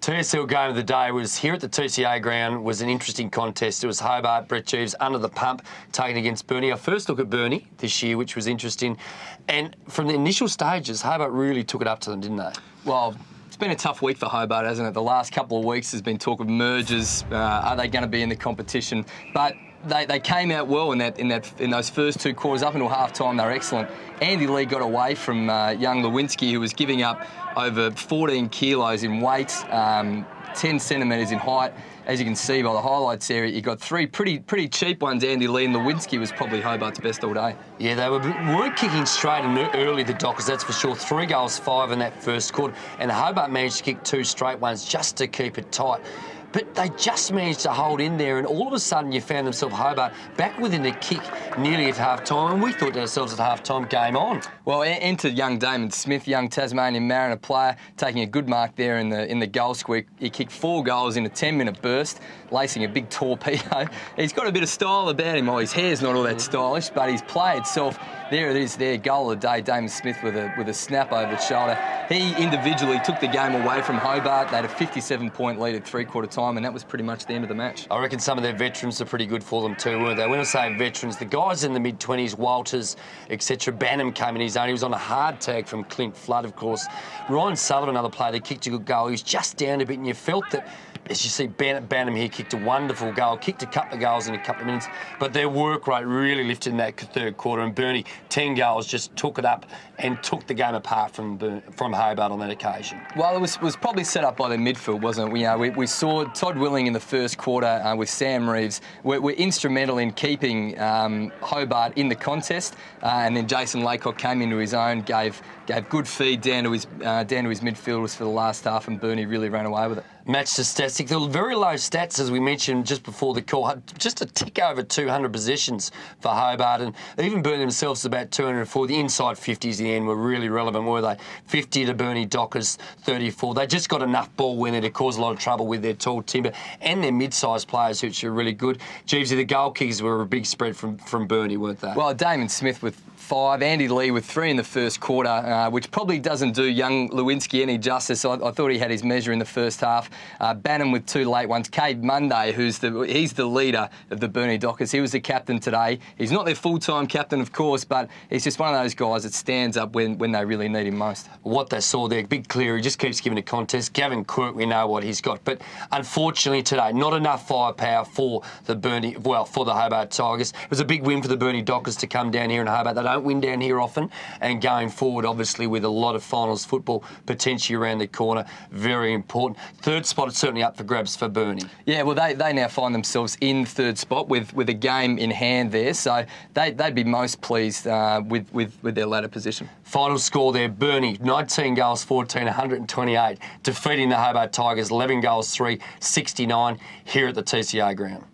TSL game of the day was here at the TCA ground. Was an interesting contest. It was Hobart, Brett Jeeves under the pump, taken against Burnie. Our first look at Burnie this year, which was interesting. And from the initial stages, Hobart really took it up to them, didn't they? Well, it's been a tough week for Hobart, hasn't it? The last couple of weeks there's been talk of mergers. Are they going to be in the competition? But they came out well in those first two quarters. Up until half-time, they were excellent. Andy Lee got away from young Lewinsky, who was giving up over 14 kilos in weight, 10 centimetres in height. As you can see by the highlights there, you got three pretty cheap ones, Andy Lee, and Lewinsky was probably Hobart's best all day. Yeah, they weren't kicking straight and early, the Dockers, that's for sure. 3 goals, 5 in that first quarter, and Hobart managed to kick 2 straight ones just to keep it tight. But they just managed to hold in there, and all of a sudden you found themselves, Hobart, back within a kick nearly at half-time, and we thought to ourselves at half-time, game on. Well, enter young Damon Smith, young Tasmanian Mariner player, taking a good mark there in the goal square. He kicked 4 goals in a 10-minute burst, lacing a big torpedo. He's got a bit of style about him. Oh, his hair's not all that stylish, but his play itself, there it is there, goal of the day, Damon Smith with a snap over the shoulder. He individually took the game away from Hobart. They had a 57-point lead at three-quarter time, and that was pretty much the end of the match. I reckon some of their veterans are pretty good for them too, weren't they? When I say veterans, the guys in the mid-20s, Walters, etc. Banham came in his own. He was on a hard tag from Clint Flood, of course. Ryan Sullivan, another player that kicked a good goal. He was just down a bit, and you felt that, as you see, Banham here kicked a wonderful goal, kicked a couple of goals in a couple of minutes, but their work rate really lifted in that third quarter, and Burnie, 10 goals, just took it up and took the game apart from Hobart on that occasion. Well, it was probably set up by the midfield, wasn't it? We saw Todd Willing in the first quarter with Sam Reeves. We're instrumental in keeping Hobart in the contest, and then Jason Laycock came into his own, gave good feed down to his midfielders for the last half, and Burnie really ran away with it. Match statistic. There were very low stats, as we mentioned just before the call. Just a tick over 200 possessions for Hobart, and even Burnie themselves about 204. The inside 50s in the end were really relevant, were they? 50 to Burnie Dockers, 34. They just got enough ball winning to cause a lot of trouble with their tall timber and their mid-sized players, which are really good. Jeevesy, the goal kickers were a big spread from Burnie, weren't they? Well, Damon Smith with 5, Andy Lee with 3 in the first quarter, which probably doesn't do young Lewinsky any justice. I thought he had his measure in the first half. Banham with 2 late ones. Cade Monday, he's the leader of the Burnie Dockers. He was the captain today. He's not their full-time captain, of course, but he's just one of those guys that stands up when they really need him most. What they saw there, big clear, he just keeps giving a contest. Gavin Quirk, we know what he's got, but unfortunately today, not enough firepower for the Hobart Tigers. It was a big win for the Burnie Dockers to come down here in Hobart. They don't win down here often, and going forward, obviously, with a lot of finals football potentially around the corner, very important. Third spot is certainly up for grabs for Burnie. Yeah, well, they now find themselves in third spot with a game in hand there, so they'd be most pleased with their ladder position. Final score there, Burnie, 19 goals, 14, 128, defeating the Hobart Tigers, 11 goals, 3, 69, here at the TCA ground.